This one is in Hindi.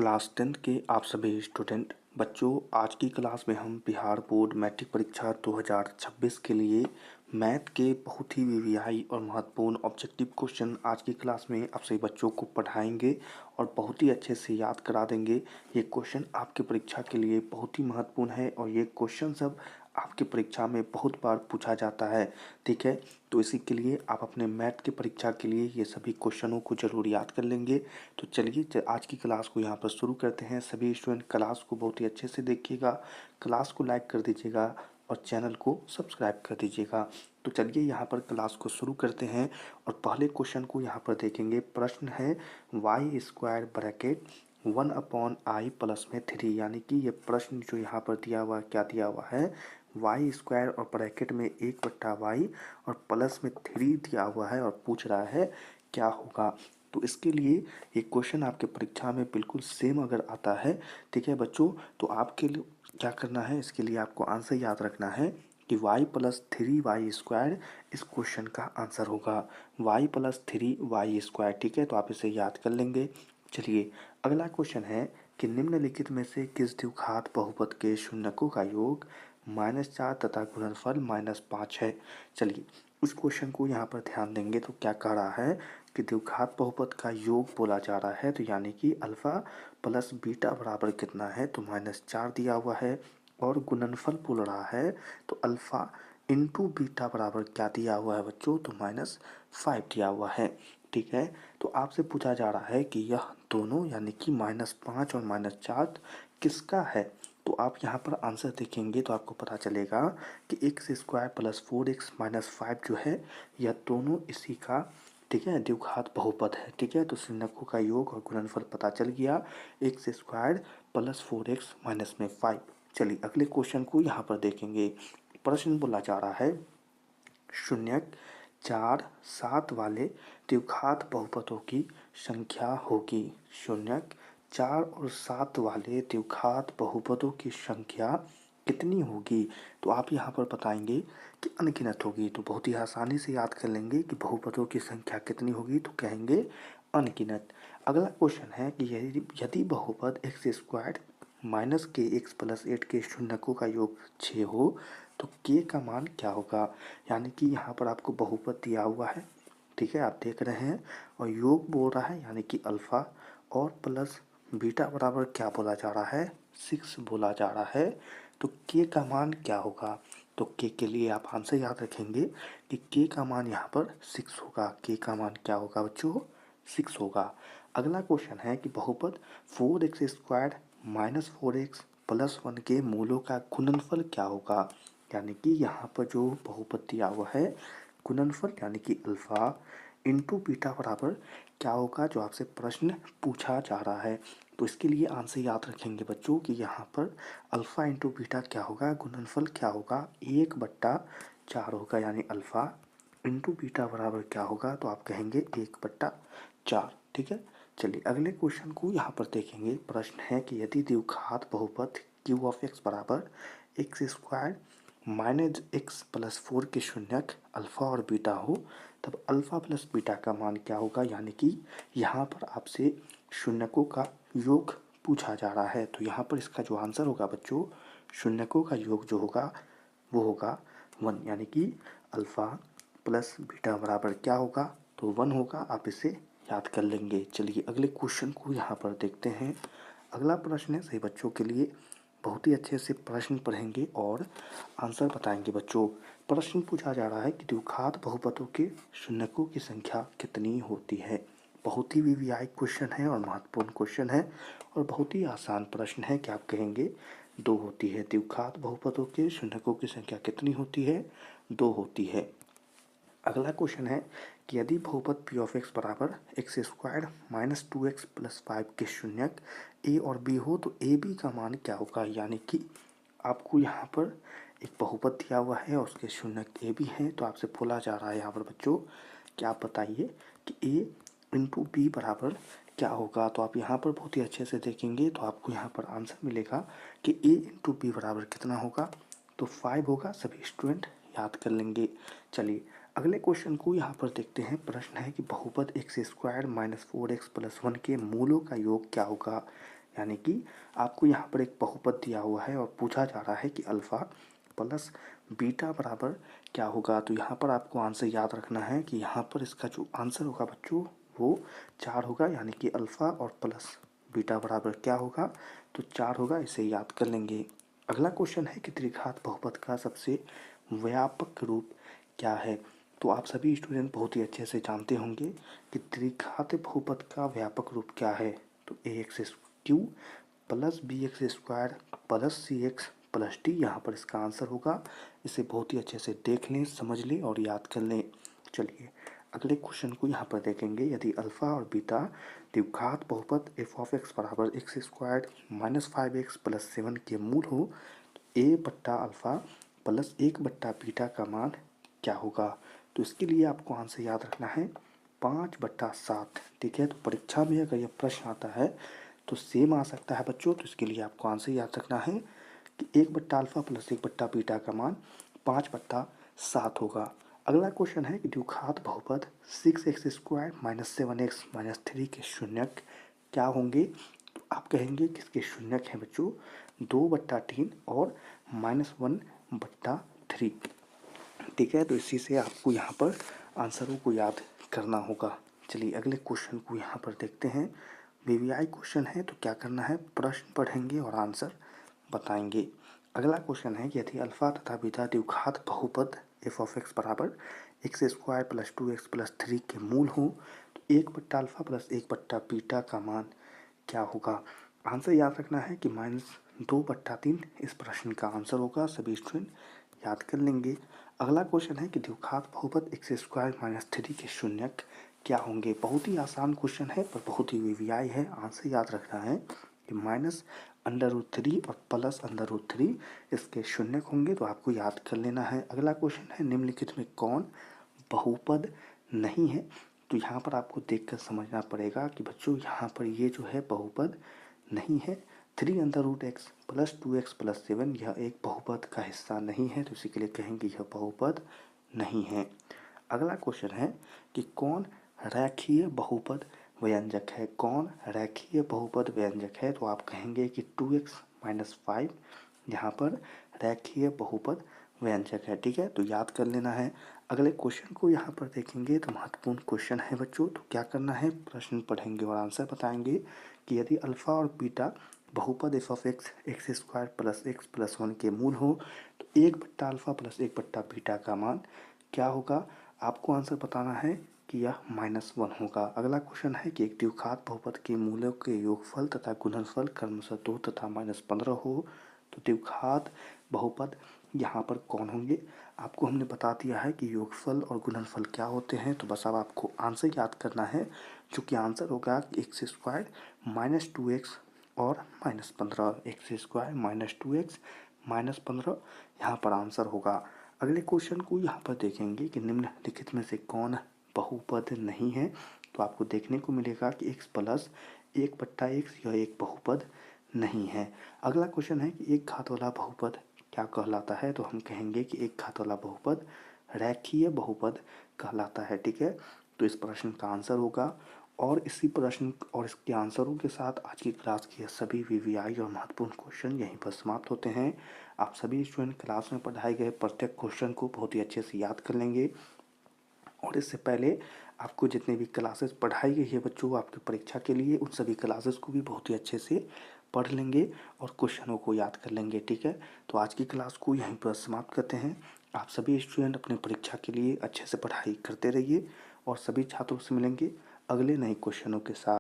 क्लास 10th के आप सभी स्टूडेंट बच्चों, आज की क्लास में हम बिहार बोर्ड मैट्रिक परीक्षा 2026 के लिए मैथ के बहुत ही वीवीआई और महत्वपूर्ण ऑब्जेक्टिव क्वेश्चन आज की क्लास में आप सभी बच्चों को पढ़ाएंगे और बहुत ही अच्छे से याद करा देंगे। ये क्वेश्चन आपके परीक्षा के लिए बहुत ही महत्वपूर्ण है और ये क्वेश्चन सब आपकी परीक्षा में बहुत बार पूछा जाता है। ठीक है, तो इसी के लिए आप अपने मैथ की परीक्षा के लिए ये सभी क्वेश्चनों को जरूर याद कर लेंगे। तो चलिए आज की क्लास को यहाँ पर शुरू करते हैं। सभी स्टूडेंट क्लास को बहुत ही अच्छे से देखिएगा, क्लास को लाइक कर दीजिएगा और चैनल को सब्सक्राइब कर दीजिएगा। तो चलिए यहाँ पर क्लास को शुरू करते हैं और पहले क्वेश्चन को यहाँ पर देखेंगे। प्रश्न है वाई स्क्वायर ब्रैकेट 1/i+3, यानी कि ये प्रश्न जो यहाँ पर दिया हुआ क्या दिया हुआ है, वाई स्क्वायर और ब्रैकेट में 1/y और प्लस में 3 दिया हुआ है और पूछ रहा है क्या होगा। तो इसके लिए ये क्वेश्चन आपके परीक्षा में बिल्कुल सेम अगर आता है, ठीक है बच्चों, तो आपके लिए क्या करना है, इसके लिए आपको आंसर याद रखना है कि y+3y² इस क्वेश्चन का आंसर होगा। y+3y², ठीक है, तो आप इसे याद कर लेंगे। चलिए अगला क्वेश्चन है कि निम्नलिखित में से किस द्विघात बहुपद के शून्यकों का योग -4 तथा गुणनफल -5 है। चलिए उस क्वेश्चन को यहाँ पर ध्यान देंगे तो क्या कह रहा है कि द्विघात बहुपद का योग बोला जा रहा है, तो यानी कि अल्फा प्लस बीटा बराबर कितना है, तो -4 दिया हुआ है। और गुणनफल बोल रहा है तो अल्फा इंटू बीटा बराबर क्या दिया हुआ है बच्चों, तो -5 दिया हुआ है। ठीक है, तो आपसे पूछा जा रहा है कि यह दोनों यानी कि -5 और -4 किसका है। तो आप यहाँ पर आंसर देखेंगे तो आपको पता चलेगा कि x² + 4x - 5 जो है यह दोनों इसी का, ठीक है, द्विघात बहुपद है। ठीक है, तो शून्यकों का योग और गुणनफल पता चल गया, x² + 4x - 5। चलिए अगले क्वेश्चन को यहाँ पर देखेंगे। प्रश्न बोला जा रहा है शून्यक 4, 7 वाले द्विघात बहुपदों की संख्या होगी। शून्यक 4 और 7 वाले द्विघात बहुपदों की संख्या कितनी होगी। तो आप यहाँ पर बताएंगे कि अनगिनत होगी। तो बहुत ही आसानी से याद कर लेंगे कि बहुपदों की संख्या कितनी होगी, तो कहेंगे अनगिनत। अगला क्वेश्चन है कि यदि बहुपद x² - kx + 8 के शून्यकों का योग 6 हो तो k का मान क्या होगा। यानी कि यहाँ पर आपको बहुपद दिया हुआ है, ठीक है, आप देख रहे हैं, और योग बोल रहा है यानी कि अल्फ़ा और प्लस बीटा बराबर क्या बोला जा रहा है, 6 बोला जा रहा है। तो k का मान क्या होगा। तो k के लिए आप आंसर याद रखेंगे कि k का मान यहाँ पर 6 होगा। k का मान क्या होगा बच्चों, 6 होगा। अगला क्वेश्चन है कि बहुपद 4x² - 4x + 1 के मूलों का गुणनफल क्या होगा। यानी कि यहाँ पर जो बहुपद दिया हुआ है गुणनफल यानी कि अल्फ़ा इंटू बीटा बराबर क्या होगा, जो आपसे प्रश्न पूछा जा रहा है। तो इसके लिए आंसर याद रखेंगे बच्चों कि यहाँ पर अल्फ़ा इंटू बीटा क्या होगा, गुणनफल क्या होगा, 1/4 होगा। यानी अल्फ़ा इंटू बीटा बराबर क्या होगा, तो आप कहेंगे 1/4। ठीक है, चलिए अगले क्वेश्चन को यहाँ पर देखेंगे। प्रश्न है कि यदि द्विघात बहुपद q(x) बराबर x² - x + 4 के शून्यक अल्फ़ा और बीटा हो तब अल्फ़ा प्लस बीटा का मान क्या होगा। यानी कि यहाँ पर आपसे शून्यकों का योग पूछा जा रहा है। तो यहाँ पर इसका जो आंसर होगा बच्चों, शून्यकों का योग जो होगा वो होगा 1, यानी कि अल्फ़ा प्लस बीटा बराबर क्या होगा, तो 1 होगा। आप इसे याद कर लेंगे। चलिए अगले क्वेश्चन को यहाँ पर देखते हैं। अगला प्रश्न है सही बच्चों के लिए, बहुत ही अच्छे से प्रश्न पढ़ेंगे और आंसर बताएंगे बच्चों। प्रश्न पूछा जा रहा है कि द्विघात बहुपदों के शून्यकों की संख्या कितनी होती है। बहुत ही वीवीआई क्वेश्चन है और महत्वपूर्ण क्वेश्चन है और बहुत ही आसान प्रश्न है। क्या आप कहेंगे, 2 होती है। द्विघात बहुपदों के शून्यकों की संख्या कितनी होती है, 2 होती है। अगला क्वेश्चन है कि यदि बहुपद p(x) बराबर x² - 2x + 5 के शून्यक a और b हो तो ए बी का मान क्या होगा। यानी कि आपको यहाँ पर एक बहुपद दिया हुआ है और उसके शून्यक ए बी हैं। तो आपसे बोला जा रहा है यहाँ पर बच्चों कि आप बताइए कि a इंटू बी बराबर क्या होगा। तो आप यहाँ पर बहुत ही अच्छे से देखेंगे तो आपको यहाँ पर आंसर मिलेगा कि a इंटू बी बराबर कितना होगा, तो 5 होगा। सभी स्टूडेंट याद कर लेंगे। चलिए अगले क्वेश्चन को यहाँ पर देखते हैं। प्रश्न है कि बहुपद x² - 4x + 1 के मूलों का योग क्या होगा। यानी कि आपको यहाँ पर एक बहुपद दिया हुआ है और पूछा जा रहा है कि अल्फ़ा प्लस बीटा बराबर क्या होगा। तो यहाँ पर आपको आंसर याद रखना है कि यहाँ पर इसका जो आंसर होगा बच्चों वो 4 होगा, यानी कि अल्फ़ा और प्लस बीटा बराबर क्या होगा, तो 4 होगा। इसे याद कर लेंगे। अगला क्वेश्चन है कि द्विघात बहुपद का सबसे व्यापक रूप क्या है। तो आप सभी स्टूडेंट बहुत ही अच्छे से जानते होंगे कि द्विघात बहुपद का व्यापक रूप क्या है। तो a x cube plus b x square plus c x plus d यहाँ पर इसका आंसर होगा। इसे बहुत ही अच्छे से देख लें, समझ लें और याद कर लें। चलिए अगले क्वेश्चन को यहाँ पर देखेंगे। यदि अल्फ़ा और बीटा द्विघात बहुपद एफ ऑफ एक्स बराबर x square minus 5x plus 7 के मूल हो तो ए बट्टा अल्फ़ा प्लस 1 बट्टा बीटा का मान क्या होगा। तो इसके लिए आपको आंसर याद रखना है 5/7। ठीक है, तो परीक्षा में अगर यह प्रश्न आता है तो सेम आ सकता है बच्चों। तो इसके लिए आपको आंसर याद रखना है कि 1 बट्टा अल्फ़ा प्लस 1 बट्टा बीटा का मान 5/7 होगा। अगला क्वेश्चन है कि द्विघात बहुपद 6x square minus 7x minus 3 के शून्यक क्या होंगे। तो आप कहेंगे कि इसके शून्यक हैं बच्चों 2/3 और -1/3। ठीक है, तो इसी से आपको यहाँ पर आंसरों को याद करना होगा। चलिए अगले क्वेश्चन को यहाँ पर देखते हैं। वीवीआई क्वेश्चन है तो क्या करना है, प्रश्न पढ़ेंगे और आंसर बताएंगे। अगला क्वेश्चन है कि यदि अल्फ़ा तथा बीटा द्विघात बहुपद एफ ऑफ एक्स बराबर x square plus 2x plus 3 के मूल हो तो 1 बट्टा अल्फ़ा प्लस 1 बट्टा बीटा का मान क्या होगा। आंसर याद रखना है कि -2/3 इस प्रश्न का आंसर होगा। सभी स्टूडेंट याद कर लेंगे। अगला क्वेश्चन है कि द्विघात बहुपद एक्स स्क्वायर माइनस 3 के शून्यक क्या होंगे। बहुत ही आसान क्वेश्चन है पर बहुत ही वीवीआई है। आंसर याद रखना है कि -√3 और +√3 इसके शून्यक होंगे। तो आपको याद कर लेना है। अगला क्वेश्चन है निम्नलिखित में कौन बहुपद नहीं है। तो यहाँ पर आपको देखकर समझना पड़ेगा कि बच्चों यहाँ पर ये जो है बहुपद नहीं है। 3√x प्लस 2x प्लस 7 यह एक बहुपद का हिस्सा नहीं है, तो इसी के लिए कहेंगे यह बहुपद नहीं है। अगला क्वेश्चन है कि कौन रेखीय बहुपद व्यंजक है। कौन रेखीय बहुपद व्यंजक है। तो आप कहेंगे कि 2x माइनस 5 यहाँ पर रेखीय बहुपद व्यंजक है। ठीक है, तो याद कर लेना है। अगले क्वेश्चन को यहाँ पर देखेंगे तो महत्वपूर्ण क्वेश्चन है बच्चों। तो क्या करना है, प्रश्न पढ़ेंगे और आंसर बताएंगे कि यदि अल्फ़ा और बीटा बहुपद F of x x square plus x plus 1 के मूल हो तो 1 बट्टा अल्फ़ा प्लस 1 बट्टा बीटा का मान क्या होगा। आपको आंसर बताना है कि यह -1 होगा। अगला क्वेश्चन है कि एक द्विघात बहुपद के मूलों के योगफल तथा गुणनफल क्रमशः 2 तथा -15 हो तो द्विघात बहुपद यहाँ पर कौन होंगे। आपको हमने बता दिया है कि योगफल और गुणनफल क्या होते हैं। तो बस अब आपको आंसर याद करना है, जो कि आंसर होगा एक्स स्क्वायर माइनस 2x और -15। एक्स स्क्वायर माइनस 2x -15 यहाँ पर आंसर होगा। अगले क्वेश्चन को यहाँ पर देखेंगे कि निम्नलिखित में से कौन बहुपद नहीं है। तो आपको देखने को मिलेगा कि x प्लस 1/x यह एक बहुपद नहीं है। अगला क्वेश्चन है कि एक घात वाला बहुपद क्या कहलाता है। तो हम कहेंगे कि एक घात वाला बहुपद रेखीय बहुपद कहलाता है। ठीक है, तो इस प्रश्न का आंसर होगा। और इसी प्रश्न और इसके आंसरों के साथ आज की क्लास के सभी वीवीआई और महत्वपूर्ण क्वेश्चन यहीं पर समाप्त होते हैं। आप सभी स्टूडेंट क्लास में पढ़ाए गए प्रत्येक क्वेश्चन को बहुत ही अच्छे से याद कर लेंगे। और इससे पहले आपको जितने भी क्लासेस पढ़ाई गई है बच्चों आपकी परीक्षा के लिए, उन सभी क्लासेस को भी बहुत ही अच्छे से पढ़ लेंगे और क्वेश्चनों को याद कर लेंगे। ठीक है, तो आज की क्लास को यहीं पर समाप्त करते हैं। आप सभी स्टूडेंट अपने परीक्षा के लिए अच्छे से पढ़ाई करते रहिए और सभी छात्रों से मिलेंगे अगले नए क्वेश्चनों के साथ।